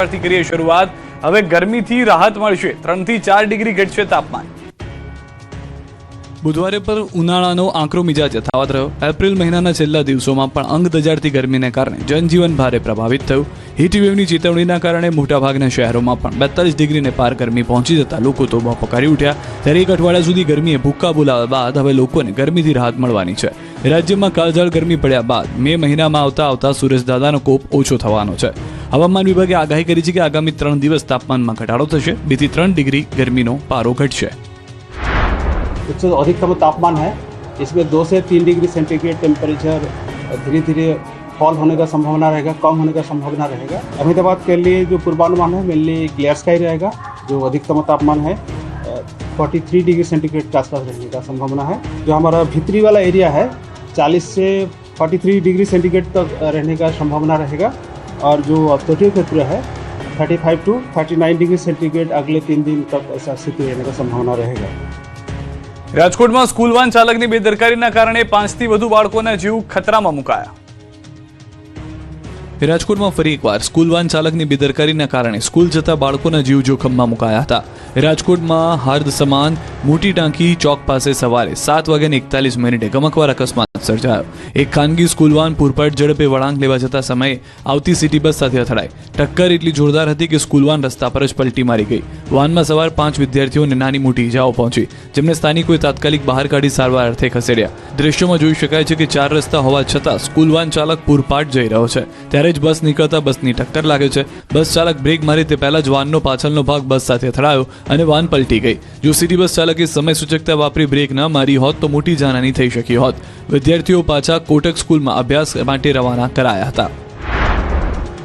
થી કરીએ શરૂઆત। હવે ગરમીથી રાહત મળશે, 3 થી 4 ડિગ્રી ઘટશે તાપમાન। બુધવારે પર ઉનાળાનો આકરો મિજાજ યથાવત રહ્યો। એપ્રિલ મહિનાના છેલ્લા દિવસોમાં પણ અંગ દજાડતી ગરમીને કારણે જનજીવન ભારે પ્રભાવિત થયું। હીટવેવની ચેતવણીના કારણે મોટાભાગના શહેરોમાં પણ 42 ડિગ્રીને પાર ગરમી પહોંચી જતા લોકો તોબા પોકારી ઉઠ્યા। ત્યારે એક અઠવાડિયા સુધી ગરમીએ ભૂક્કા બોલાવ્યા બાદ હવે લોકોને ગરમીથી રાહત મળવાની છે। રાજ્યમાં કાળઝાળ ગરમી પડ્યા બાદ મે મહિનામાં આવતા સૂરજદાદાનો કોપ ઓછો થવાનો છે। હવામાન વિભાગે આગાહી કરી છે કે આગામી 3 દિવસ તાપમાનમાં ઘટાડો થશે, 2 થી 3 ડિગ્રી ગરમીનો પારો ઘટશે। जो अधिकतम तापमान है इसमें 2 से 3 डिग्री सेंटीग्रेड टेम्परेचर धीरे धीरे फॉल होने का संभावना रहेगा, कम होने का संभावना रहेगा। अहमदाबाद के लिए जो पूर्वानुमान है मेनली क्लियर स्काई रहेगा। जो अधिकतम तापमान है 43 डिग्री सेंटीग्रेड के आसपास रहने का संभावना है। जो हमारा भीतरी वाला एरिया है 40 से 43 डिग्री सेंटीग्रेड तक रहने का संभावना रहेगा। और जो तटीय क्षेत्र है 35 टू 39 डिग्री सेंटीग्रेड अगले 3 दिन तक ऐसा स्थिति रहने का संभावना रहेगा। રાજકોટમાં સ્કૂલ વાન ચાલકની બેદરકારીના કારણે 5 થી વધુ બાળકોના જીવ ખતરામાં મુકાયા। રાજકોટમાં ફરી એકવાર સ્કૂલ વાન ચાલકની બેદરકારીના કારણે સ્કૂલ જતા બાળકોના જીવ જોખમમાં મુકાયા હતા। રાજકોટમાં હાર્દ સમાન મોટી ટાંકી ચોક પાસે સવારે 7:41 ગમકવાર અકસ્માત સર્જાયો। એક ખાનગી સ્કૂલ વાન પૂરપાટ ઝડપે વળાંક લેવા જતા સમયે આવતી સિટી બસ સાથે અથડાઈ। ટક્કર એટલી જોરદાર હતી કે સ્કૂલ વાન રસ્તા પર જ પલટી મારી ગઈ। વાનમાં સવાર 5 વિદ્યાર્થીઓને નાની મોટી ઈજાઓ પહોંચી, જેમને સ્થાનિકોએ તાત્કાલિક બહાર કાઢી સારવાર અર્થે ખસેડ્યા। દ્રશ્યોમાં જોઈ શકાય છે કે 4 રસ્તા હોવા છતાં સ્કૂલ વાન ચાલક પૂરપાટ જઈ રહ્યો છે, ત્યારે જ બસ નીકળતા બસની ટક્કર લાગે છે। બસ ચાલક બ્રેક મારી તે પહેલા જ વાનનો પાછળનો ભાગ બસ સાથે અથડાયો અને વાન પલટી ગઈ। જો સિટી બસ ચાલકે સમય સૂચકતા વાપરી બ્રેક ન મારી હોત તો મોટી જાનહાની થઈ શકી હોત। વિદ્યાર્થીઓ પાછા કોટક સ્કૂલમાં અભ્યાસ માટે રવાના કરાયા હતા।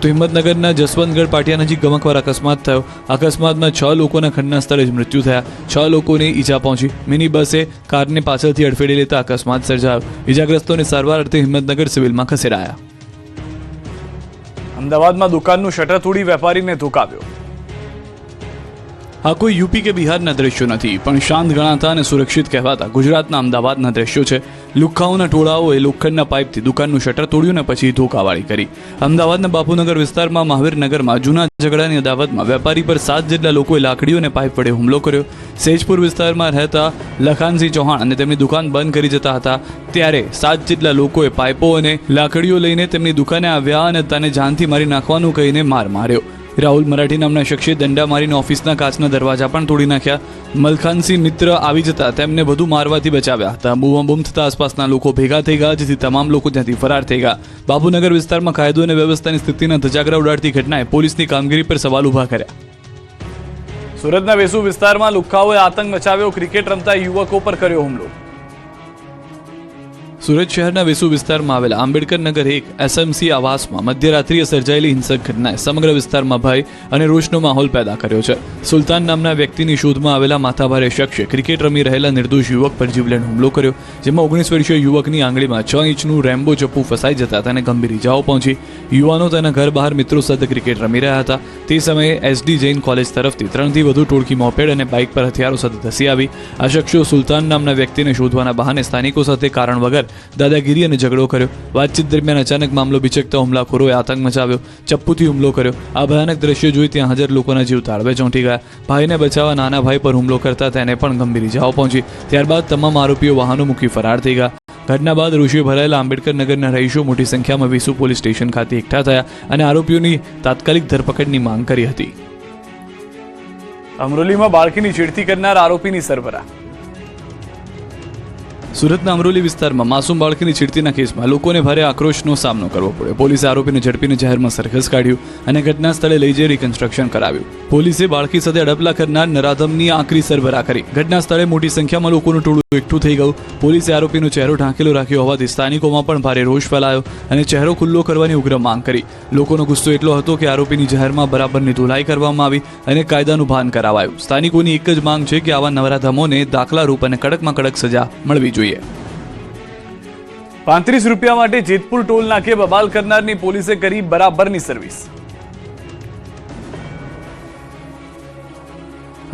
તો હિંમતનગરના જસવંતગઢ પાટિયા નજીક ગમકવાર અકસ્માત થયો। અકસ્માતમાં 6 લોકોના ઘટના સ્થળે જ મૃત્યુ થયા। 6 લોકોને ઈજા પહોંચી। મિની બસે કારને પાછળથી અડફેટે લેતા અકસ્માત સર્જાયો। ઈજાગ્રસ્તોને સારવાર અર્થે હિંમતનગર સિવિલમાં ખસેડાયા। અમદાવાદમાં દુકાનનું શટર તોડી વેપારીને ધોકાવ્યો। આ કોઈ યુપી કે બિહારના દ્રશ્યો નથી, પણ શાંત ગણાતા અને સુરક્ષિત કહેવાતા ગુજરાતના અમદાવાદના દ્રશ્યો છે। લુખ્ખાઓના ટોળાઓએ લોખંડના પાઇપથી દુકાનનું શટર તોડ્યું અને પછી ધોકાવાળી કરી। અમદાવાદના બાપુનગર વિસ્તારમાં મહાવીરનગરમાં જૂના ઝઘડાની અદાવતમાં વેપારી પર 7 જેટલા લોકોએ લાકડીઓ અને પાઇપ વડે હુમલો કર્યો। સેજપુર વિસ્તારમાં રહેતા લખાનસિંહ ચૌહાણ અને તેમની દુકાન બંધ કરી જતા હતા, ત્યારે 7 જેટલા લોકોએ પાઇપો અને લાકડીઓ લઈને તેમની દુકાને આવ્યા અને તેને જાનથી મારી નાખવાનું કહીને માર માર્યો। રાહુલ મરાઠી નામના શખ્સે દંડા મારીને ઓફિસના કાચના દરવાજા પણ તોડી નાખ્યા। મલખાનસિંહ મિત્ર આવી જતા તેમને વધુ મારવાથી બચાવ્યા હતા। બૂમાબૂમ થતા આસપાસના લોકો ભેગા થઈ ગયા, જેથી તમામ લોકો ત્યાંથી ફરાર થઈ ગયા। બાપુનગર વિસ્તારમાં કાયદો અને વ્યવસ્થાની સ્થિતિના ધજાગરા ઉડાડતી ઘટનાએ પોલીસની કામગીરી પર સવાલ ઉભા કર્યા। સુરતના વેસુ વિસ્તારમાં લુખ્ખાઓએ આતંક મચાવ્યો। ક્રિકેટ રમતા યુવકો પર કર્યો હુમલો। સુરત શહેરના વેસુ વિસ્તારમાં આવેલા આંબેડકર નગર 1 એસએમસી આવાસમાં મધ્યરાત્રિએ સર્જાયેલી હિંસક ઘટનાએ સમગ્ર વિસ્તારમાં ભય અને રોષનો માહોલ પેદા કર્યો છે। સુલતાન નામના વ્યક્તિની શોધમાં આવેલા માથાભારે શખ્સે ક્રિકેટ રમી રહેલા નિર્દોષ યુવક પર જીવલેણ હુમલો કર્યો, જેમાં 19 વર્ષીય યુવકની આંગળીમાં 6 ઇંચનું રેમ્બો ચપ્પુ ફસાઈ જતા તેને ગંભીર ઇજાઓ પહોંચી। યુવાનો તેના ઘર બહાર મિત્રો સાથે ક્રિકેટ રમી રહ્યા હતા। તે સમયે એસડી જૈન કોલેજ તરફથી 3 થી વધુ ટોળકી મોપેડ અને બાઇક પર હથિયારો સાથે ધસી આવી। આ શખ્સો સુલતાન નામના વ્યક્તિને શોધવાના બહાને સ્થાનિકો સાથે કારણ વગર દાદાગીરી અને ઝઘડો કર્યો। વાતચીત દરમિયાન અચાનક મામલો બિચકતા હુમલાખોરોએ આતંક મચાવ્યો, ચપ્પુથી હુમલો કર્યો। આ ભયાનક દ્રશ્ય જોઈ ત્યાં હાજર લોકોના જીવ તાળવે ચોંટી ગયા। ભાઈને બચાવવા નાના ભાઈ પર હુમલો કરતા તેને પણ ગંભીર ઇજાઓ પહોંચી। ત્યારબાદ તમામ આરોપીઓ વાહનો મૂકી ફરાર થઈ ગયા। ઘટના બાદ રોષે ભરાયેલા આંબેડકર નગરના રહીશો મોટી સંખ્યામાં વેસુ પોલીસ સ્ટેશન ખાતે એકઠા થયા અને આરોપીઓની તાત્કાલિક ધરપકડની માંગ કરી હતી। અમરોલીમાં બાળકીની છેડતી કરનાર આરોપીની સરબરાહ। સુરતના અમરોલી વિસ્તારમાં માસૂમ બાળકીની છેડતીના કેસમાં લોકોને ભારે આક્રોશનો સામનો કરવો પડ્યો। પોલીસે આરોપીને ઝડપીને જાહેરમાં સરઘસ કાઢ્યું અને ઘટના સ્થળે લઈ જઈ રિકન્સ્ટ્રક્શન કરાવ્યું। પોલીસે બાળકી સાથે અડપલા કરનાર નરાધમની આકરી સરબરાહ કરી। ઘટના સ્થળે મોટી સંખ્યામાં લોકોનું ટોળું એકઠું થઈ ગયું। પોલીસે આરોપીનો ચહેરો ઢાંકેલો રાખ્યો હોવાથી સ્થાનિકોમાં પણ ભારે રોષ ફેલાયો અને ચહેરો ખુલ્લો કરવાની ઉગ્ર માંગ કરી। લોકોનો ગુસ્સો એટલો હતો કે આરોપીની જાહેરમાં બરાબરની ધોલાઈ કરવામાં આવી અને કાયદાનું ભાન કરાવાયું। સ્થાનિકોની એક જ માંગ છે કે આવા નરાધમોને દાખલારૂપ અને કડકમાં કડક સજા મળવી જોઈએ। 35 રૂપિયા માટે જેતપુર ટોલ નાકે બબાલ કરનારની પોલીસે કરી બરાબરની સર્વિસ।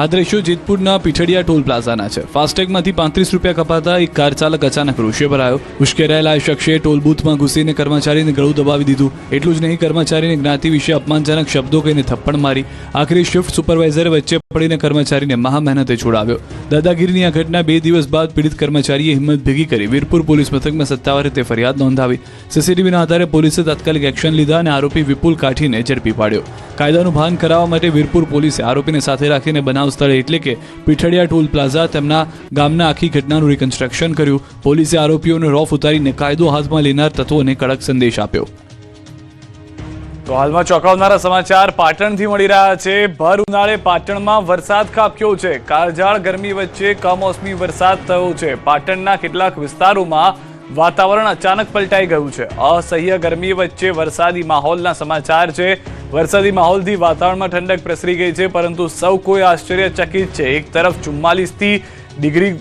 આ દ્રશ્યો જેતપુરના પીઠડિયા ટોલ પ્લાઝાના છે. ફાસ્ટેગમાંથી 35 રૂપિયા કપાતા એક કાર ચાલક અચાનક રોષે ભરાયો. ઉશ્કેરાયેલા શખ્સે ટોલ બૂથમાં ઘૂસીને કર્મચારીને ગળું દબાવી દીધું. એટલું જ નહીં, કર્મચારીને જ્ઞાતિ વિશે અપમાનજનક શબ્દો કહીને થપ્પડ મારી. આખરે શિફ્ટ સુપરવાઇઝરે વચ્ચે પડીને કર્મચારીને મહા મહેનતે છોડાવ્યો. દાદાગીરીની આ ઘટના 2 દિવસ બાદ પીડિત કર્મચારીએ હિંમત ભેગી કરી વીરપુર પોલીસ મથકમાં સત્તાવાર રીતે ફરિયાદ નોંધાવી. સીસીટીવીના આધારે પોલીસે તાત્કાલિક એક્શન લીધા અને આરોપી વિપુલ કાઠીને ઝડપી પાડ્યો. કાયદાનું ભાન કરાવવા માટે વીરપુર પોલીસે આરોપીને સાથે રાખીને બનાવ સ્થળે એટલે કે પીઠડિયા ટોલ પ્લાઝા તેમના ગામના આખી ઘટનાનું રિકન્સ્ટ્રક્શન કર્યું. પોલીસે આરોપીઓને રોફ ઉતારીને કાયદો હાથમાં લેનાર તત્વોને કડક સંદેશ આપ્યો. તો હાલમાં ચોંકાવનારા સમાચાર પાટણથી મળી રહ્યા છે. ભર ઉનાળે પાટણમાં વરસાદ ખાબક્યો છે. કાળઝાળ ગરમી વચ્ચે કમોસમી વરસાદ થયો છે. પાટણના કેટલાક વિસ્તારોમાં વાતાવરણ અચાનક પલટાઈ ગયું છે. અસહ્ય ગરમી વચ્ચે વરસાદી માહોલના સમાચાર છે. વરસાદી માહોલથી વાતાવરણમાં ઠંડક પ્રસરી ગઈ છે, પરંતુ સૌ કોઈ આશ્ચર્યચકિત છે. એક તરફ 44 ડિગ્રી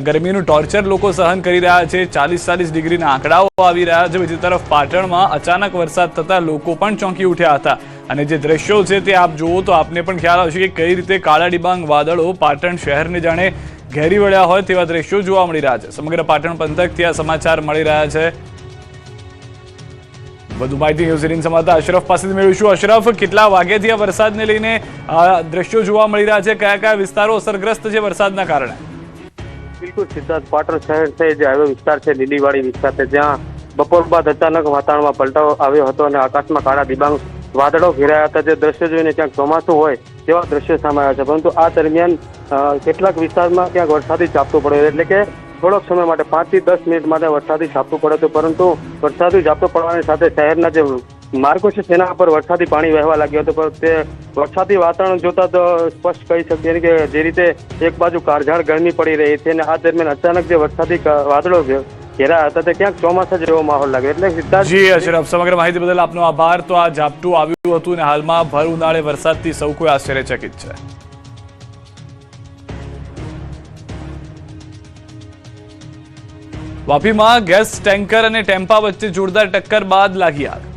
ગરમીનું ટોર્ચર લોકો સહન કરી રહ્યા છે. 40-40 ડિગ્રીના આંકડાઓ આવી રહ્યા છે. બીજી તરફ પાટણમાં અચાનક વરસાદ થતા લોકો પણ ચોંકી ઉઠ્યા હતા. અને જે દ્રશ્યો છે તે આપ જુઓ તો આપને પણ ખ્યાલ આવશે કે કઈ રીતે કાળા ડિબાંગ વાદળો પાટણ શહેરને જાણે ઘેરી વળ્યા હોય તેવા દ્રશ્યો જોવા મળી રહ્યા છે. સમગ્ર પાટણ પંથકથી આ સમાચાર મળી રહ્યા છે. વધુ માહિતી ન્યૂઝ 18 સંવાદદાતા અશરફ પાસેથી મેળવીશું. અશરફ, કેટલા વાગ્યાથી આ વરસાદને લઈને દ્રશ્યો જોવા મળી રહ્યા છે? કયા કયા વિસ્તારો અસરગ્રસ્ત છે વરસાદના કારણે? બિલકુલ સિદ્ધાર્થ, પાટણ શહેર છે જે હાઈવે વિસ્તાર છે, લીલીવાડી વિસ્તાર છે, જ્યાં બપોર બાદ અચાનક વાતાવરણમાં પલટાવો આવ્યો હતો અને આકાશમાં કાળા ડિબાંગ વાદળો ઘેરાયા હતા. જે દ્રશ્ય જોઈને ક્યાંક ચોમાસું હોય તેવા દ્રશ્યો સામે આવ્યા છે. પરંતુ આ દરમિયાન કેટલાક વિસ્તારમાં ક્યાંક વરસાદી ઝાપટું પડ્યું, એટલે કે થોડોક સમય માટે 5 થી 10 મિનિટ માટે વરસાદી ઝાપટું પડ્યું હતું. પરંતુ વરસાદી ઝાપટું પડવાની સાથે શહેરના જે માર્ગો છે તેના પર વરસાદી પાણી વહેવા લાગ્યું હતું. પણ તે વરસાદી વાતાવરણ જોતા તો સ્પષ્ટ કહી શકીએ કે જે રીતે એક બાજુ કાળઝાળ ગરમી પડી રહી છે અને આ દરમિયાન અચાનક જે વરસાદી વાદળો ઘેરાયા હતા તે ક્યાંક ચોમાસા જેવો માહોલ લાગ્યો. એટલે સિદ્ધાર્થ જી અશરફ, સમગ્ર માહિતી બદલ આપનો આભાર. તો આ ઝાપટું આવ્યું હતું અને હાલમાં ભર ઉનાળે વરસાદથી સૌ કોઈ આશ્ચર્યચકિત છે. વાપીમાં ગેસ ટેન્કર અને ટેમ્પા વચ્ચે જોરદાર ટક્કર બાદ લાગી આગ.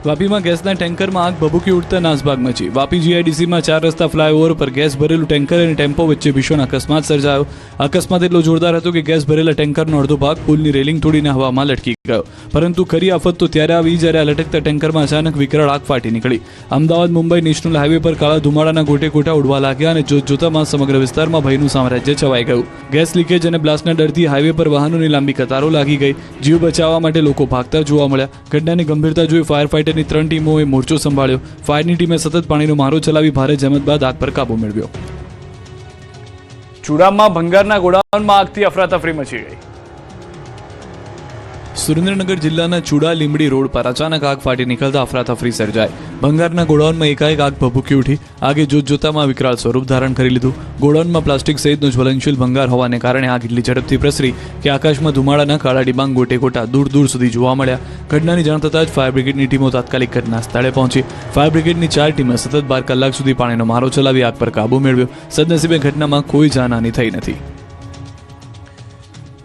વાપીમાં ગેસના ટેન્કરમાં આગ ભભૂકી ઉઠતા નાસભાગ મચી. વાપી જીઆઈડીસીમાં 4 રસ્તા ફ્લાયઓવર પર ગેસ ભરેલું ટેન્કર અને ટેમ્પો વચ્ચે ભીષણ અકસ્માત સર્જાયો. અકસ્માત એટલો જોરદાર હતો કે ગેસ ભરેલા ટેન્કરનો અડધો ભાગ પુલની રેલિંગ તોડીને હવામાં લટકી ગયો. પરંતુ ખરી આફત તો ત્યારે આવી જ્યારે આ લટકતા ટેન્કરમાં અચાનક વિકરાળ આગ ફાટી નીકળી. અમદાવાદ મુંબઈ નેશનલ હાઈવે પર કાળા ધુમાડાના ગોટે ગોટા ઉડવા લાગ્યા અને જોતજોતામાં સમગ્ર વિસ્તારમાં ભયનું સામ્રાજ્ય છવાઈ ગયું. ગેસ લીકેજ અને બ્લાસ્ટના ડરથી હાઈવે પર વાહનોની લાંબી કતારો લાગી ગઈ. જીવ બચાવવા માટે લોકો ભાગતા જોવા મળ્યા. ઘટનાની ગંભીરતા જોઈ ફાયર ફાઈટરની 3 ટીમોએ મોરચો સંભાળ્યો. ફાયરની ટીમે સતત પાણીનો મારો ચલાવી ભારે જહેમત બાદ આગ પર કાબુ મેળવ્યો. ચુડામાં ભંગારના ગોડાઉનમાં આગથી અફરાતફરી મચી ગઈ. સુરેન્દ્રનગર જિલ્લાના ચુડા લીંબડી રોડ પર અચાનક આગ ફાટી નીકળતા અફરાતફરી સર્જાઈ. ભંગારના ગોડાઉનમાં એકાએક આગ ભભૂકી ઉઠી. આગે જોતજોતામાં વિકરાળ સ્વરૂપ ધારણ કરી લીધું. ગોડાઉનમાં પ્લાસ્ટિક સહિતનો જ્વલનશીલ ભંગાર હોવાને કારણે આગ એટલી ઝડપથી પ્રસરી કે આકાશમાં ધુમાડાના કાળા ડિબાંગ ગોટે ગોટા દૂર દૂર સુધી જોવા મળ્યા. ઘટનાની જાણ થતાં જ ફાયર બ્રિગેડની ટીમો તાત્કાલિક ઘટના સ્થળે પહોંચી. ફાયર બ્રિગેડની 4 ટીમે સતત 12 કલાક સુધી પાણીનો મારો ચલાવી આગ પર કાબુ મેળવ્યો. સદનસીબે ઘટનામાં કોઈ જાનહાની થઈ નથી.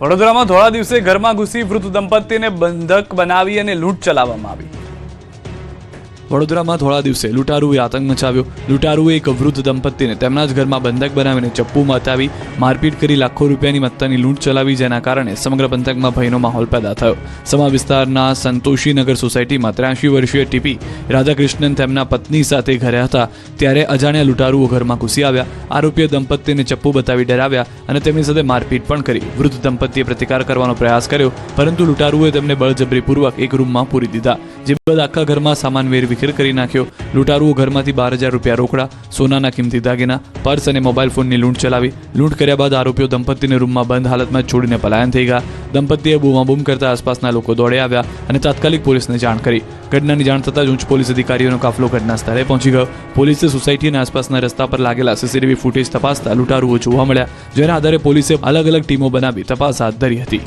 વડોદરામાં ધોળા દિવસે ઘરમાં ઘૂસી વૃદ્ધ દંપતીને બંધક બનાવી અને લૂંટ ચલાવવામાં આવી. વડોદરામાં થોડા દિવસે લૂંટારુએ આતંક મચાવ્યો. લૂંટારુએ એક વૃદ્ધ દંપતીને તેમના જ ઘરમાં બંધક બનાવીને ચપ્પુ મતાવી મારપીટ કરી લાખો રૂપિયાની મત્તાની લૂંટ ચલાવી, જેના કારણે સમગ્ર પંથકમાં ભયનો માહોલ પેદા થયો. સમા વિસ્તારના સંતોષીનગર સોસાયટીમાં 83 વર્ષીય ટીપી રાધાકૃષ્ણન તેમના પત્ની સાથે ઘરે હતા ત્યારે અજાણ્યા લૂંટારુઓ ઘરમાં ઘૂસી આવ્યા. આરોપીએ દંપતીને ચપ્પુ બતાવી ડરાવ્યા અને તેમની સાથે મારપીટ પણ કરી. વૃદ્ધ દંપતીએ પ્રતિકાર કરવાનો પ્રયાસ કર્યો, પરંતુ લૂંટારુએ તેમને બળજબરીપૂર્વક એક રૂમમાં પૂરી દીધા, જે બાદ આખા ઘરમાં સામાન વેરવિખેર કરી નાખ્યો. લૂંટારુઓ ઘરમાંથી 12,000 રૂપિયા રોકડા, સોનાના કિંમતી દાગીના, પર્સ અને મોબાઈલ ફોનની લૂંટ ચલાવી. લૂંટ કર્યા બાદ આરોપીઓ દંપતીને રૂમમાં બંધ હાલતમાં છોડીને પલાયન થઈ ગયા. દંપતીએ બૂમાબૂમ કરતા આસપાસના લોકો દોડી આવ્યા અને તાત્કાલિક પોલીસને જાણ કરી. ઘટનાની જાણ થતાં જ ઉચ્ચ પોલીસ અધિકારીઓનો કાફલો ઘટના સ્થળે પહોંચી ગયો. પોલીસે સોસાયટી અને આસપાસના રસ્તા પર લાગેલા સીસીટીવી ફૂટેજ તપાસતા લૂંટારુઓ જોવા મળ્યા, જેના આધારે પોલીસે અલગ અલગ ટીમો બનાવી તપાસ હાથ ધરી હતી.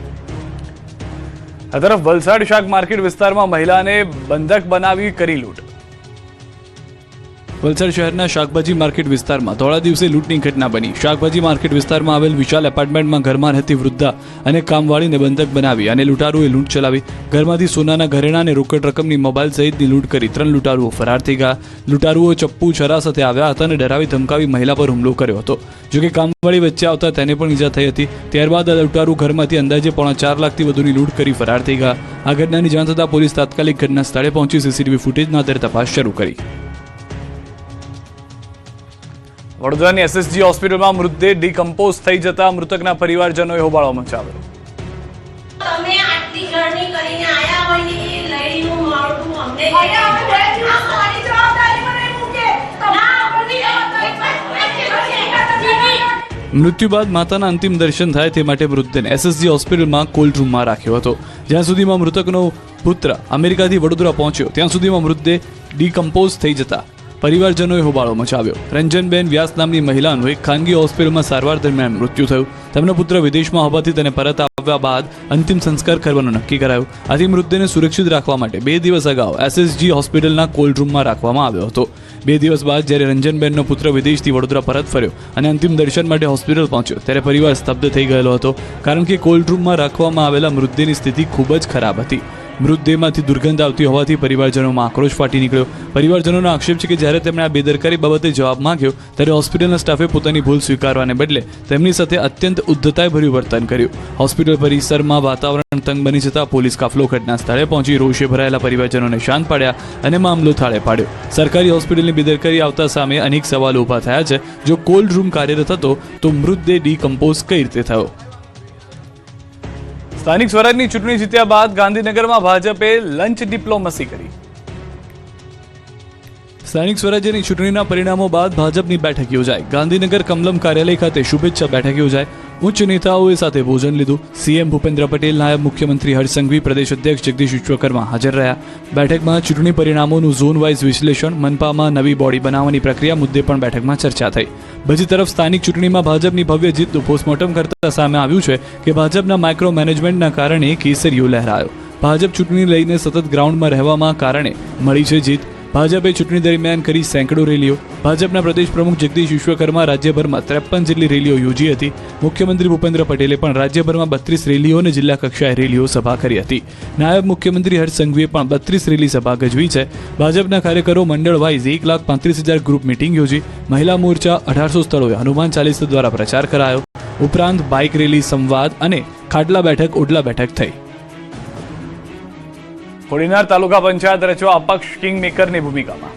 આ તરફ વલસાડ શાક માર્કેટ વિસ્તારમાં મહિલાને બંધક બનાવી કરી લૂંટ. વલસાડ શહેરના શાકભાજી માર્કેટ વિસ્તારમાં ધોળા દિવસે લૂંટની ઘટના બની. શાકભાજી માર્કેટ વિસ્તારમાં આવેલ વિશાલ એપાર્ટમેન્ટમાં ઘરમાં રહેતી વૃદ્ધા અને કામવાળીને બંધક બનાવી અને લૂંટારુઓએ લૂંટ ચલાવી. ઘરમાંથી સોનાના ઘરેણાં અને રોકડ રકમની મોબાઈલ સહિતની લૂંટ કરી 3 લૂંટારુઓ ફરાર થઈ ગયા. લૂંટારુઓ ચપ્પુ છરા સાથે આવ્યા હતા અને ડરાવી ધમકાવી મહિલા પર હુમલો કર્યો હતો. જોકે કામવાળી વચ્ચે આવતા તેને પણ ઈજા થઈ હતી. ત્યારબાદ આ લૂંટારુ ઘરમાંથી અંદાજે 4.5 લાખથી વધુની લૂંટ કરી ફરાર થઈ ગયા. આ ઘટનાની જાણ થતાં પોલીસ તાત્કાલિક ઘટના સ્થળે પહોંચી સીસીટીવી ફૂટેજના આધારે તપાસ શરૂ કરી. વડોદરાની એસએસજી હોસ્પિટલમાં મૃતદેહ ડીકમ્પોઝ થઈ જતા મૃતકના પરિવારજનોએ હોબાળો મચાવ્યો. તમે આટલી જર્ની કરીને આયા હોય ને એ લઈનું માળું અમને અમારી જવાબદારી મને મૂકે ના આપણી જવાબદારી. મૃત્યુ બાદ માતાના અંતિમ દર્શન થાય તે માટે મૃતદેહને એસએસજી હોસ્પિટલમાં કોલ્ડ રૂમમાં રાખ્યો હતો. જ્યાં સુધીમાં મૃતકનો પુત્ર અમેરિકાથી વડોદરા પહોંચ્યો ત્યાં સુધીમાં મૃતદેહ ડીકમ્પોઝ થઈ જતા પરિવારજનોએ હોબાળો મચાવ્યો. રંજનબેન વ્યાસ નામની મહિલાનું એક ખાનગી હોસ્પિટલમાં સારવાર દરમિયાન મૃત્યુ થયું. તેમનો પુત્ર વિદેશમાં હોવાથી તેને પરત આવ્યા બાદ અંતિમ સંસ્કાર કરવાનું નક્કી કરાયું. આથી મૃતદેહને સુરક્ષિત રાખવા માટે 2 દિવસ અગાઉ એસએસજી હોસ્પિટલના કોલ્ડ રૂમમાં રાખવામાં આવ્યો હતો. 2 દિવસ બાદ જ્યારે રંજનબેનનો પુત્ર વિદેશથી વડોદરા પરત ફર્યો અને અંતિમ દર્શન માટે હોસ્પિટલ પહોંચ્યો ત્યારે પરિવાર સ્તબ્ધ થઈ ગયેલો હતો. કારણ કે કોલ્ડ રૂમમાં રાખવામાં આવેલા મૃતદેહની સ્થિતિ ખૂબ જ ખરાબ હતી. મૃતદેહમાંથી દુર્ગંધ આવતી હોવાથી પરિવારજનોમાં આક્રોશ ફાટી નીકળ્યો. પરિવારજનોનો આક્ષેપ છે કે જ્યારે તેમણે આ બેદરકારી બાબતે જવાબ માંગ્યો ત્યારે હોસ્પિટલના સ્ટાફે પોતાની ભૂલ સ્વીકારવાને બદલે તેમની સાથે અત્યંત ઉદ્ધતાઈભર્યું વર્તન કર્યું. હોસ્પિટલ પરિસરમાં વાતાવરણ તંગ બની જતા પોલીસ કાફલો ઘટના સ્થળે પહોંચી રોષે ભરાયેલા પરિવારજનોને શાંત પાડ્યા અને મામલો થાળે પાડ્યો. સરકારી હોસ્પિટલની બેદરકારી આવતા સામે અનેક સવાલો ઊભા થયા છે. જો કોલ્ડ રૂમ કાર્યરત હતો તો મૃતદેહ ડીકમ્પોઝ કઈ રીતે થયો? સ્થાનિક સ્વરાજની ચૂંટણી જીત્યા બાદ ગાંધીનગરમાં ભાજપે લંચ ડિપ્લોમસી કરી. સ્થાનિક સ્વરાજ્યની ચૂંટણીના પરિણામો બાદ ભાજપની બેઠક યોજાઈ. ગાંધીનગર કમલમ કાર્યાલય ખાતે શુભેચ્છા બેઠક યોજાઈ. ઉચ્ચ નેતાઓએ સાથે ભોજન લીધું. સીએમ ભૂપેન્દ્ર પટેલ, નાયબ મુખ્યમંત્રી હર્ષ સંઘવી, પ્રદેશ અધ્યક્ષ જગદીશ વિશ્વકર્મા હાજર રહ્યા. બેઠકમાં ચૂંટણી પરિણામોનું ઝોન વાઇઝ વિશ્લેષણ, મનપામાં નવી બોડી બનાવવાની પ્રક્રિયા મુદ્દે પણ બેઠકમાં ચર્ચા થઈ. બીજી તરફ સ્થાનિક ચૂંટણીમાં ભાજપની ભવ્ય જીતનું પોસ્ટમોર્ટમ કરતા સામે આવ્યું છે કે ભાજપના માઇક્રો મેનેજમેન્ટના કારણે કેસરીઓ લહેરાયો. ભાજપ ચૂંટણી લઈને સતત ગ્રાઉન્ડમાં રહેવામાં કારણે મળી છે જીત. ભાજપે ચૂંટણી દરમિયાન કરી સેંકડો રેલીઓ. ભાજપના પ્રદેશ પ્રમુખ જગદીશ વિશ્વકર્મા રાજ્યભરમાં 53 જેટલી રેલીઓ યોજી હતી. મુખ્યમંત્રી ભૂપેન્દ્ર પટેલે પણ રાજ્યભરમાં 32 રેલીઓ અને જિલ્લા કક્ષાએ રેલીઓ સભા કરી હતી. નાયબ મુખ્યમંત્રી હર્ષ સંઘવીએ પણ 32 રેલી સભા ગજવી છે. ભાજપના કાર્યકરો મંડળ વાઇઝ 1,35,000 ગ્રુપ મિટિંગ યોજી. મહિલા મોરચા 1800 સ્થળોએ હનુમાન ચાલીસા દ્વારા પ્રચાર કરાયો. ઉપરાંત બાઇક રેલી, સંવાદ અને ખાટલા બેઠક, ઓડલા બેઠક થઈ. કોડીનાર તાલુકા પંચાયત રચવા અપક્ષ કિંગ મેકરની ભૂમિકામાં.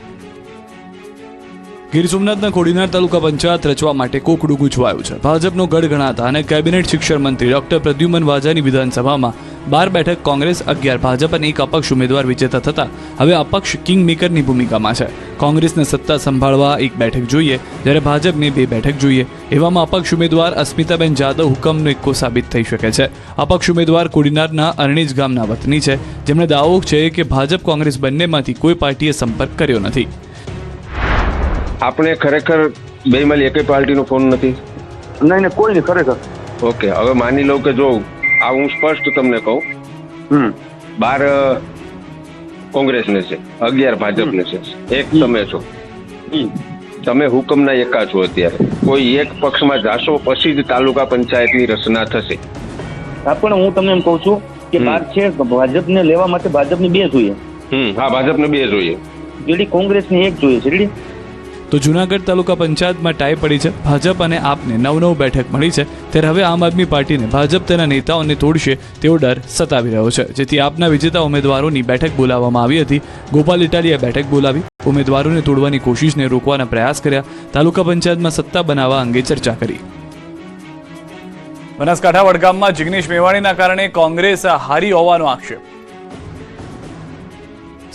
ગીર સોમનાથના કોડીનાર તાલુકા પંચાયત રચવા માટે કોકડું ગૂંચવાયું છે. ભાજપનો ગઢ ગણાતા અને કેબિનેટ શિક્ષણ મંત્રી ડોક્ટર પ્રદ્યુમન વાજાની વિધાનસભામાં 12 બેઠક કોંગ્રેસ, 11 ભાજપ અને 1 અપક્ષ ઉમેદવાર વિજેતા થતા હવે અપક્ષ કિંગ મેકરની ભૂમિકામાં છે. કોંગ્રેસને સત્તા સંભાળવા 1 બેઠક જોઈએ જ્યારે ભાજપને 2 બેઠક જોઈએ. એવામાં અપક્ષ ઉમેદવાર અસ્મિતાબેન જાદવ હુકમનો એક્કો સાબિત થઈ શકે છે. અપક્ષ ઉમેદવાર કોડીનારના અરણીજ ગામના વતની છે જેમણે દાવો છે કે ભાજપ કોંગ્રેસ બંનેમાંથી કોઈ પાર્ટીએ સંપર્ક કર્યો નથી. આપણે ખરેખર બેમાંથી એકેય પાર્ટીનો ફોન નથી? નહીં કોઈ નહીં ખરેખર. ઓકે, હવે માની લઉં કે જો આ હું સ્પષ્ટ તમને કહું, 12 કોંગ્રેસને છે, 11 ભાજપને છે, 1 તમે છો. તમે હુકમના એકા છો. અત્યારે કોઈ એક પક્ષમાં જાશો પછી જ તાલુકા પંચાયતની રચના થશે. પણ હું તમને એમ કહું છું કે 12 છે, ભાજપને લેવા માટે ભાજપની 2 જોઈએ. હા, ભાજપને 2 જોઈએ. જેડી કોંગ્રેસની 1 જોઈએ છે. તો જૂનાગઢ તાલુકા પંચાયતમાં ટાઈ પડી છે. ભાજપ અને આપને 9 બેઠક મળી છે ત્યારે હવે આમ આદમી પાર્ટીને ભાજપ તેના નેતાઓને તોડશે તેવો ડર સતાવી રહ્યો છે. જેથી આપના વિજેતા ઉમેદવારોની બેઠક બોલાવવામાં આવી હતી. ગોપાલ ઇટાલિયા બેઠક બોલાવી ઉમેદવારોને તોડવાની કોશિશને રોકવાના પ્રયાસ કર્યા. તાલુકા પંચાયતમાં સત્તા બનાવવા અંગે ચર્ચા કરી. બનાસકાંઠા વડગામમાં જિગ્નેશ મેવાણીના કારણે કોંગ્રેસ હારી હોવાનો આક્ષેપ.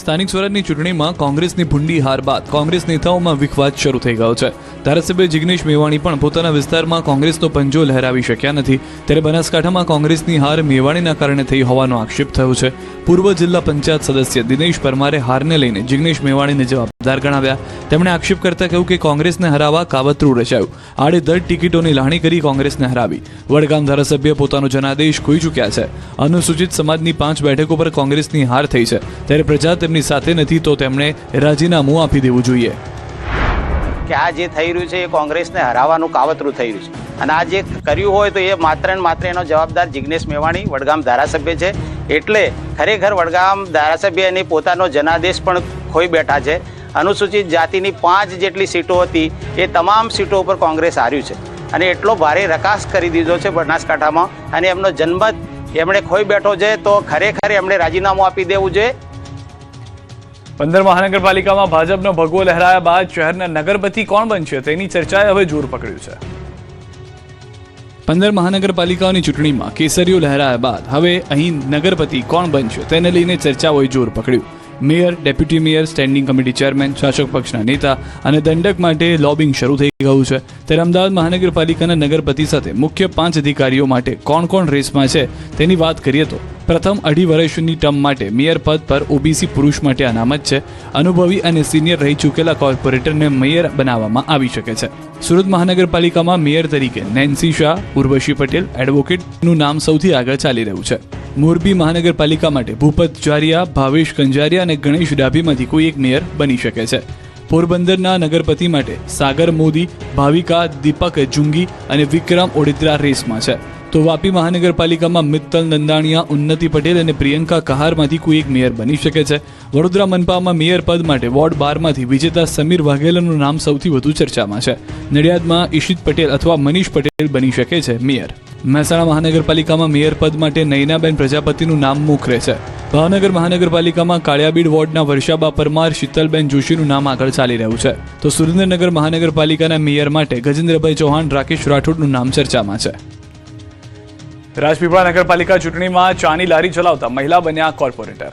સ્થાનિક સ્વરાજની ચૂંટણીમાં કોંગ્રેસની ભૂંડી હાર બાદ કોંગ્રેસ નેતાઓમાં વિખવાદ શરૂ થઈ ગયો છે. ધારાસભ્ય જિગ્નેશ મેવાણી પણ પોતાના વિસ્તારમાં કોંગ્રેસનો પંજો લહેરાવી શક્યા નથી. ત્યારે બનાસકાંઠામાં કોંગ્રેસની હાર મેવાણીના કારણે થઈ હોવાનો આક્ષેપ થયો છે. પૂર્વ જિલ્લા પંચાયત સદસ્ય દિનેશ પરમારે હારને લઈને જિગ્નેશ મેવાણીને જવાબદાર ગણાવ્યા. તેમણે આક્ષેપ કરતા કહ્યું કે કોંગ્રેસને હરાવવા કાવતરું રચાયું. આડેધડ ટિકિટોની લાહણી કરી કોંગ્રેસને હરાવી. વડગામ ધારાસભ્ય પોતાનો જનાદેશ ખોઈ ચૂક્યા છે. અનુસૂચિત સમાજની 5 બેઠકો પર કોંગ્રેસની હાર થઈ છે ત્યારે પ્રજા તેમની સાથે નથી તો તેમણે રાજીનામું આપી દેવું જોઈએ. કે આ જે થઈ રહ્યું છે એ કોંગ્રેસને હરાવવાનું કાવતરું થઈ રહ્યું છે, અને આ જે કર્યું હોય તો એ માત્ર ને માત્ર એનો જવાબદાર જિગ્નેશ મેવાણી વડગામ ધારાસભ્ય છે. એટલે ખરેખર વડગામ ધારાસભ્ય એની પોતાનો જનાદેશ પણ ખોઈ બેઠા છે. અનુસૂચિત જાતિની 5 જેટલી સીટો હતી એ તમામ સીટો ઉપર કોંગ્રેસ હાર્યું છે, અને એટલો ભારે રકાસ કરી દીધો છે બનાસકાંઠામાં, અને એમનો જન્મત એમણે ખોઈ બેઠો છે. તો ખરેખર એમણે રાજીનામું આપી દેવું જોઈએ. 15 મહાનગરપાલિકામાં ભાજપનો ભગવો લહેરાયા બાદ શહેરના નગરપતિ કોણ બનશે તેની ચર્ચાએ હવે જોર પકડ્યું છે. 15 મહાનગરપાલિકાઓની ચૂંટણીમાં કેસરીઓ લહેરાયા બાદ હવે અહીં નગરપતિ કોણ બનશે તેને લઈને ચર્ચાઓએ જોર પકડ્યું. Mayor, deputy mayor, standing committee chairman, શાસક પક્ષના નેતા અને દંડક માટે લોબિંગ શરૂ થઈ ગયું છે. ત્યારે અમદાવાદ મહાનગરપાલિકાના નગરપતિ સાથે મુખ્ય 5 અધિકારીઓ માટે કોણ કોણ રેસમાં છે તેની વાત કરીએ તો પ્રથમ 2.5 વર્ષની ટર્મ માટે મેયર પદ પર ઓબીસી પુરુષ માટે અનામત છે. અનુભવી અને સિનિયર રહી ચૂકેલા કોર્પોરેટરને મેયર બનાવવામાં આવી શકે છે. સુરત મહાનગરપાલિકામાં મેયર તરીકે નેન્સી શાહ, ઉર્વશી પટેલ, એડવોકેટનું નામ સૌથી આગળ ચાલી રહ્યું છે. મોરબી મહાનગરપાલિકા માટે ભૂપત જારિયા, ભાવેશ કંજારિયા અને ગણેશ ડાભીમાંથી કોઈ એક મેયર બની શકે છે. પોરબંદરના નગરપતિ માટે સાગર મોદી, ભાવિકા, દીપક જુંગી અને વિક્રમ ઓડિત્રા રેસમાં છે. તો વાપી મહાનગરપાલિકામાં મિત્તલ નંદાણીયા, ઉન્નતિ પટેલ અને પ્રિયંકા કહારમાંથી કોઈ એક મેયર બની શકે છે. વડોદરા મનપામાં મેયર પદ માટે વોર્ડ 12માંથી વિજેતા સમીર વાઘેલાનું નામ સૌથી વધુ ચર્ચામાં છે. નડિયાદમાં ઈશિત પટેલ અથવા મનીષ પટેલ બની શકે છે મેયર. મહેસાણા મહાનગરપાલિકામાં મેયર પદ માટે નયનાબેન પ્રજાપતિનું નામ મોખરે છે. ભાવનગર મહાનગરપાલિકામાં કાળિયાબીડ વોર્ડના વર્ષાબા પરમાર, શીતલબેન જોશીનું નામ આગળ ચાલી રહ્યું છે. તો સુરેન્દ્રનગર મહાનગરપાલિકાના મેયર માટે ગજેન્દ્રભાઈ ચૌહાણ, રાકેશ રાઠોડનું નામ ચર્ચામાં છે. રાજપીપળા નગરપાલિકા ચૂંટણીમાં ચાની લારી ચલાવતા મહિલા બન્યા કોર્પોરેટર.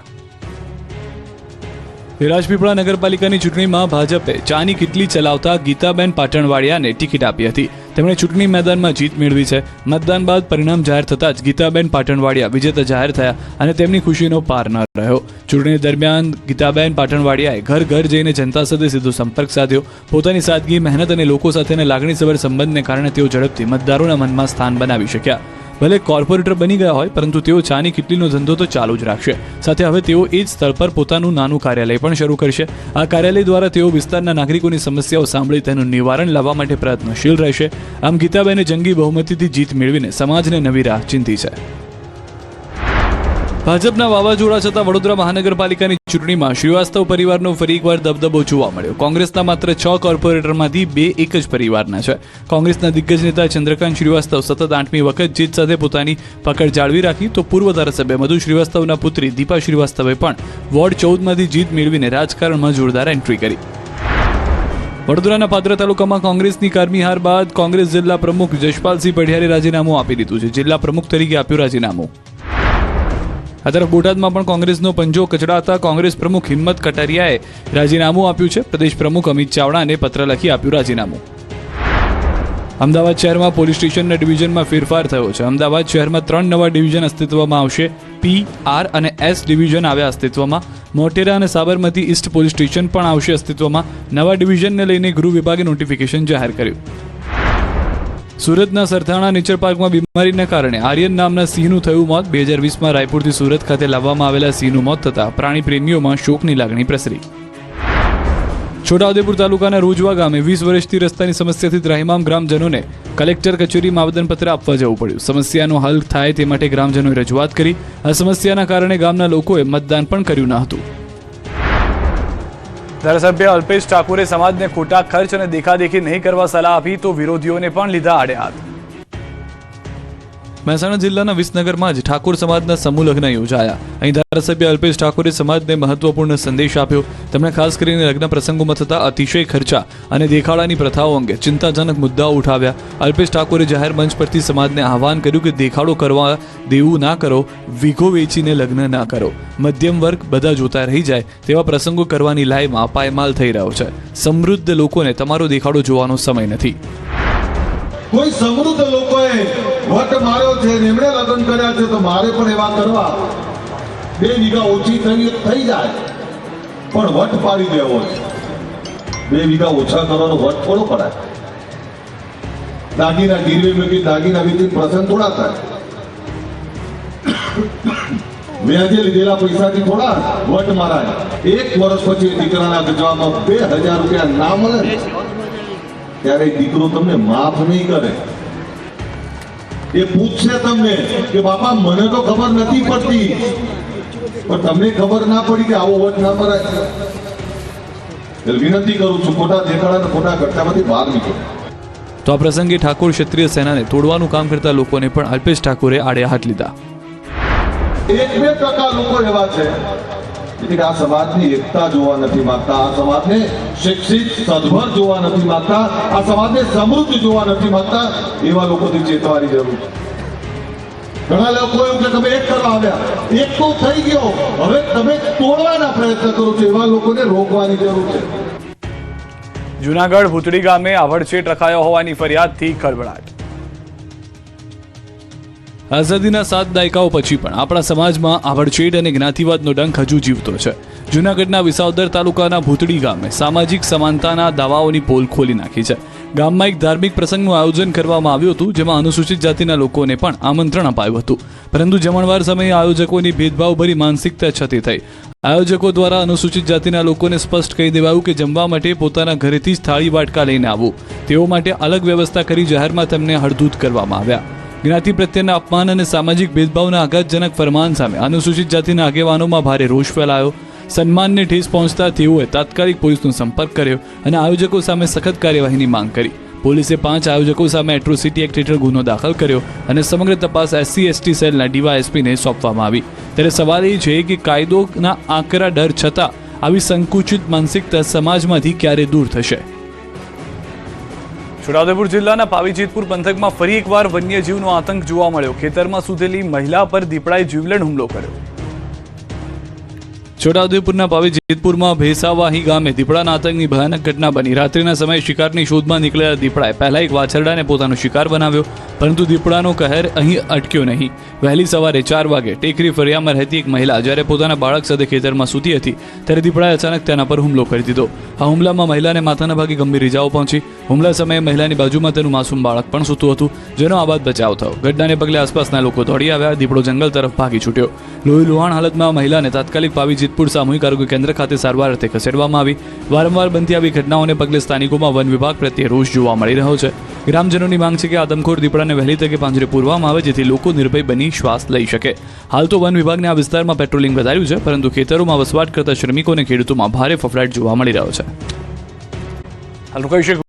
રાજપીપળા નગરપાલિકાની ચૂંટણીમાં ભાજપે ચાની કિટલી ચલાવતા ગીતાબેન પાટણવાડિયાને ટિકિટ આપી હતી. તેમણે ચૂંટણી મેદાનમાં જીત મેળવી છે. મતદાન બાદ પરિણામ જાહેર થતાં જ ગીતાબેન પાટણવાડિયા વિજેતા જાહેર થયા અને તેમની ખુશીનો પાર ન રહ્યો. ચૂંટણી દરમિયાન ગીતાબેન પાટણવાડિયાએ ઘર ઘર જઈને જનતા સાથે સીધો સંપર્ક સાધ્યો. પોતાની સાદગી, મહેનત અને લોકો સાથેના લાગણીસભર સંબંધને કારણે તેઓ ઝડપથી મતદારોના મનમાં સ્થાન બનાવી શક્યા. ભલે કોર્પોરેટર બની ગયા હોય, પરંતુ તેઓ ચાની કિટલીનો ધંધો તો ચાલુ જ રાખશે. સાથે હવે તેઓ એ જ સ્થળ પર પોતાનું નાનું કાર્યાલય પણ શરૂ કરશે. આ કાર્યાલય દ્વારા તેઓ વિસ્તારના નાગરિકોની સમસ્યાઓ સાંભળી તેનું નિવારણ લાવવા માટે પ્રયત્નશીલ રહેશે. આમ ગીતાબેને જંગી બહુમતીથી જીત મેળવીને સમાજને નવી રાહ ચીંધી છે. ભાજપના વાવાઝોડા છતાં વડોદરા મહાનગરપાલિકાની ચૂંટણીમાં શ્રીવાસ્તવ પરિવારનો ફરી એકવાર દબદબો જોવા મળ્યો. કોંગ્રેસના માત્ર 6 કોર્પોરેટરમાંથી 2 એક જ પરિવારના છે. કોંગ્રેસના દિગ્ગજ નેતા ચંદ્રકાંત શ્રીવાસ્તવ સતત 8મી વખત જીત સાથે પોતાની પકડ જાળવી રાખી, તો પૂર્વ ધારાસભ્ય મધુ શ્રીવાસ્તવના પુત્રી દીપા શ્રીવાસ્તવે પણ વોર્ડ 14માંથી જીત મેળવીને રાજકારણમાં જોરદાર એન્ટ્રી કરી. વડોદરાના પાદરા તાલુકામાં કોંગ્રેસની કારમી હાર બાદ કોંગ્રેસ જિલ્લા પ્રમુખ જશપાલસિંહ પઢિયારે રાજીનામું આપી દીધું છે. જિલ્લા પ્રમુખ તરીકે આપ્યું રાજીનામું. આ તરફ બોટાદમાં પણ કોંગ્રેસનો પંજો કચડાતા કોંગ્રેસ પ્રમુખ હિંમત કટારિયાએ રાજીનામું આપ્યું છે. પ્રદેશ પ્રમુખ અમિત ચાવડાને પત્ર લખી આપ્યું રાજીનામું. અમદાવાદ શહેરમાં પોલીસ સ્ટેશનના ડિવિઝનમાં ફેરફાર થયો છે. અમદાવાદ શહેરમાં 3 નવા ડિવિઝન અસ્તિત્વમાં આવશે. પી, આર અને એસ ડિવિઝન આવ્યા અસ્તિત્વમાં. મોટેરા અને સાબરમતી ઈસ્ટ પોલીસ સ્ટેશન પણ આવશે અસ્તિત્વમાં. નવા ડિવિઝનને લઈને ગૃહ વિભાગે નોટિફિકેશન જાહેર કર્યું. સુરતના સરથાણા નેચર પાર્કમાં બીમારીના કારણે આર્યન નામના સિંહનું થયું મોત. 2020માં રાયપુરથી સુરત ખાતે લાવવામાં આવેલા સિંહનું મોત થતાં પ્રાણી પ્રેમીઓમાં શોકની લાગણી પ્રસરી. છોટાઉદેપુર તાલુકાના રોજવા ગામે 20 વર્ષથી રસ્તાની સમસ્યાથી ત્રાહિમામ ગ્રામજનોને કલેક્ટર કચેરીમાં આવેદનપત્ર આપવા જવું પડ્યું. સમસ્યાનો હલ થાય તે માટે ગ્રામજનોએ રજૂઆત કરી. આ સમસ્યાના કારણે ગામના લોકોએ મતદાન પણ કર્યું ન હતું. ધારાસભ્ય અલ્પેશ ઠાકોરે સમાજને ખોટા ખર્ચ અને દેખાદેખી નહીં કરવા સલાહ આપી, તો વિરોધીઓને પણ લીધા આડે હાથ. મહેસાણા જિલ્લાના વિસનગરમાં જ ઠાકોર સમાજના સમૂહ લગ્ન યોજાયા. અહીં ધારાસભ્ય અલ્પેશ ઠાકોરે સમાજને મહત્વપૂર્ણ સંદેશ આપ્યો. તેમણે ખાસ કરીને લગ્ન પ્રસંગોમાં થતા અતિશય ખર્ચા અને દેખાડાની પ્રથાઓ અંગે ચિંતાજનક મુદ્દાઓ ઉઠાવ્યા. અલ્પેશ ઠાકોરે જાહેર મંચ પરથી સમાજને આહવાન કર્યું કે દેખાડો કરવા દેવું ના કરો, વીઘો વેચીને લગ્ન ના કરો. મધ્યમ વર્ગ બધા જોતા રહી જાય તેવા પ્રસંગો કરવાની લાયમાં પાયમાલ થઈ રહ્યો છે. સમૃદ્ધ લોકોને તમારો દેખાડો જોવાનો સમય નથી. કોઈ સમૃદ્ધ લોકોએ વટ માર્યો છે, એમણે લગ્ન કર્યા છે, તો મારે પણ એવા કરવા. 2 વીઘા ઓછી થઈ જાય પણ વટ પાડી દેવો છે. 2 વીઘા ઓછા કરવાનો વટ થોડો પડાય. દાગીના ગીરવે મૂકી દાગીના વેચી પ્રસંગ થોડા થાય. વ્યાજે લીધેલા પૈસાથી થોડા વટ મારાય. 1 વર્ષ પછી દીકરાના ગજવામાં 2000 રૂપિયા ના મળે. ત્યારે એ દીકરો તમને માફ નહીં કરે. એ પૂછશે તમને કે બાપા મને તો ખબર નથી પડતી, પણ તમને ખબર ના પડી કે આવો વટ ના મરાય. એટલે વિનંતી કરું છું, ખોટા દેખાડા અને ખોટા ઘટનામાંથી બહાર નીકળો. તો આ પ્રસંગે ઠાકોર ક્ષત્રિય સેનાને તોડવાનું કામ કરતા લોકોને પણ અલ્પેશ ઠાકોરે આડે હાથ લીધા. 1-2% લોકો એવા છે કે આ સમાજની એકતા જોવા નથી માંગતા, આ સમાજને શિક્ષિત સદભર જોવા નથી માંગતા, આ સમાજને સમૃદ્ધ જોવા નથી માંગતા. એવા લોકોથી ચેતવાની જરૂર છે. ઘણા લોકો એવું કે તમે એક કરવા આવ્યા, એક તો થઈ ગયો, હવે તમે તોડવાના પ્રયત્ન કરો છો. એવા લોકોને રોકવાની જરૂર છે. જૂનાગઢ ભૂતડી ગામે આભડછેટ રખાયો હોવાની ફરિયાદથી ખળભળાટ. આઝાદીના 7 દાયકાઓ પછી પણ આપણા સમાજમાં આભડછેટ અને જ્ઞાતિવાદનો ડંખ હજુ જીવતો છે. જૂનાગઢના વિસાવદર તાલુકાના ભૂતડી ગામે સામાજિક સમાનતાના દાવાઓની પોલ ખોલી નાખી છે. ગામમાં એક ધાર્મિક પ્રસંગનું આયોજન કરવામાં આવ્યું હતું, જેમાં અનુસૂચિત જાતિના લોકોને પણ આમંત્રણ અપાયું હતું, પરંતુ જમણવાર સમયે આયોજકોની ભેદભાવભરી માનસિકતા છતી થઈ. આયોજકો દ્વારા અનુસૂચિત જાતિના લોકોને સ્પષ્ટ કહી દેવાયું કે જમવા માટે પોતાના ઘરેથી જ થાળી વાટકા લઈને આવવું. તેઓ માટે અલગ વ્યવસ્થા કરી જાહેરમાં તેમને હળધૂત કરવામાં આવ્યા. જ્ઞાતિ પ્રત્યેના અપમાન અને સામાજિક ભેદભાવના આઘાતજનક ફરમાન સામે અનુસૂચિત જાતિના આગેવાનોમાં ભારે રોષ ફેલાયો. સન્માનને ઠેસ પહોંચતા તેઓએ તાત્કાલિક પોલીસનો સંપર્ક કર્યો અને આયોજકો સામે સખત કાર્યવાહીની માંગ કરી. પોલીસે 5 આયોજકો સામે એટ્રોસિટી એક્ટ હેઠળ ગુનો દાખલ કર્યો અને સમગ્ર તપાસ SC/ST સેલના ડીવાયએસપીને સોંપવામાં આવી. ત્યારે સવાલ એ છે કે કાયદોના આકરા ડર છતાં આવી સંકુચિત માનસિકતા સમાજમાંથી ક્યારે દૂર થશે? છોટાઉદેપુર જિલ્લાના પાવીજેતપુર પંથકમાં ફરી એકવાર વન્યજીવનો આતંક જોવા મળ્યો. ખેતરમાં સૂતેલી મહિલા પર દીપડાએ જીવલેણ હુમલો કર્યો. છોટાઉદેપુરના પાવીજેતપુરમાં ભેસાવાહી ગામે દીપડાના આતંકની ભયાનક ઘટના બની. રાત્રિના સમયે શિકારની શોધમાં નીકળેલા દીપડાએ પહેલા એક વાછરડાને પોતાનો શિકાર બનાવ્યો, પરંતુ દીપડાનો કહેર અહીં અટક્યો નહીં. વહેલી સવારે 4 વાગે ટેકરી ફળિયામાં રહેતી એક મહિલા જ્યારે પોતાના બાળક સાથે ખેતરમાં સૂતી હતી, ત્યારે દીપડાએ અચાનક તેના પર હુમલો કરી દીધો. આ હુમલામાં મહિલાને માથાના ભાગે ગંભીર ઇજાઓ પહોંચી. હુમલા સમયે મહિલાની બાજુમાં તેનું માસૂમ બાળક પણ સૂતું હતું, જેનો આબાદ બચાવ થયો. ઘટનાને પગલે આસપાસના લોકો દોડી આવ્યા. દીપડો જંગલ તરફ ભાગી છૂટ્યો. લોહી લુહાણ હાલતમાં મહિલાને તાત્કાલિક પાવીજેતપુર સામૂહિક આરોગ્ય કેન્દ્ર ખાતે સારવાર અર્થે ખસેડવામાં આવી. વારંવાર બનતી આવી ઘટનાઓને પગલે સ્થાનિકોમાં વન વિભાગ પ્રત્યે રોષ જોવા મળી રહ્યો છે. ગ્રામજનોની માંગ છે કે આદમખોર દીપડાને વહેલી તકે પાંજરે પૂરવામાં આવે, જેથી લોકો નિર્ભય બની શ્વાસ લઈ શકે. હાલ તો વન વિભાગને આ વિસ્તારમાં પેટ્રોલિંગ વધાર્યું છે, પરંતુ ખેતરોમાં વસવાટ કરતા શ્રમિકો અને ખેડૂતોમાં ભારે ફફડાટ જોવા મળી રહ્યો છે.